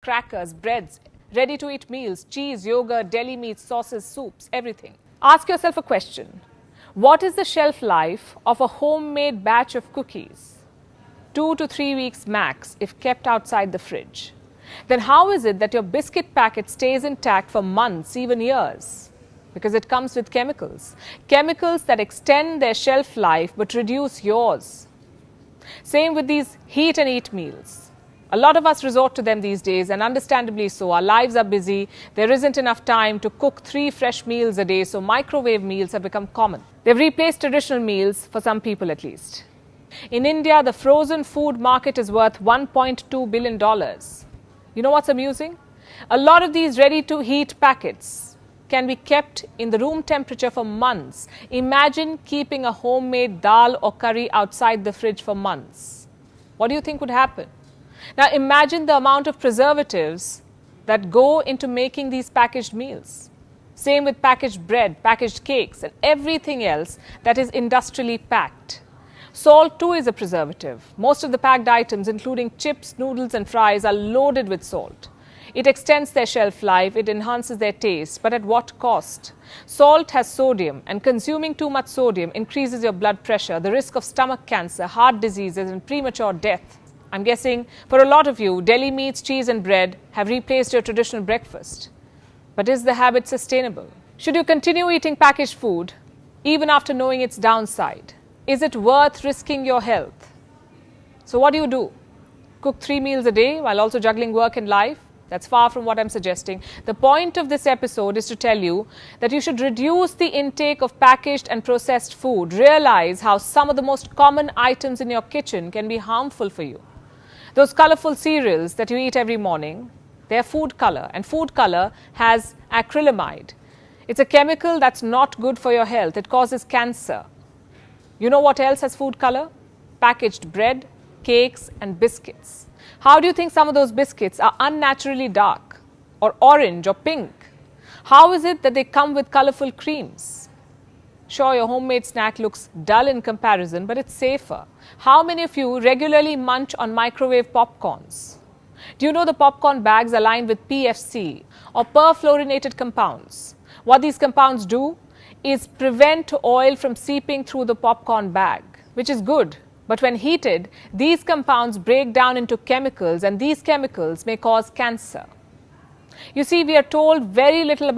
crackers, breads, ready-to-eat meals, cheese, yogurt, deli meats, sauces, soups, everything. Ask yourself a question. What is the shelf life of a homemade batch of cookies? 2 to 3 weeks max if kept outside the fridge. Then how is it that your biscuit packet stays intact for months, even years? Because it comes with chemicals. Chemicals that extend their shelf life but reduce yours. Same with these heat and eat meals. A lot of us resort to them these days, and understandably so. Our lives are busy. There isn't enough time to cook 3 fresh meals a day, so microwave meals have become common. They've replaced traditional meals, for some people at least. In India, the frozen food market is worth $1.2 billion. You know what's amusing? A lot of these ready-to-heat packets can be kept in the room temperature for months. Imagine keeping a homemade dal or curry outside the fridge for months. What do you think would happen? Now imagine the amount of preservatives that go into making these packaged meals. Same with packaged bread, packaged cakes, and everything else that is industrially packed. Salt too is a preservative. Most of the packed items, including chips, noodles and fries, are loaded with salt. It extends their shelf life, it enhances their taste, but at what cost? Salt has sodium, and consuming too much sodium increases your blood pressure, the risk of stomach cancer, heart diseases and premature death. I'm guessing for a lot of you, deli meats, cheese and bread have replaced your traditional breakfast. But is the habit sustainable? Should you continue eating packaged food even after knowing its downside? Is it worth risking your health? So what do? Cook 3 meals a day while also juggling work and life? That's far from what I'm suggesting. The point of this episode is to tell you that you should reduce the intake of packaged and processed food. Realize how some of the most common items in your kitchen can be harmful for you. Those colorful cereals that you eat every morning, they're food color, and food color has acrylamide. It's a chemical that's not good for your health. It causes cancer. You know what else has food color? Packaged bread, cakes and biscuits. How do you think some of those biscuits are unnaturally dark or orange or pink? How is it that they come with colorful creams? Sure, your homemade snack looks dull in comparison, but it's safer. How many of you regularly munch on microwave popcorns? Do you know the popcorn bags are lined with PFC or perfluorinated compounds? What these compounds do is prevent oil from seeping through the popcorn bag, which is good. But when heated, these compounds break down into chemicals, and these chemicals may cause cancer. You see, we are told very little about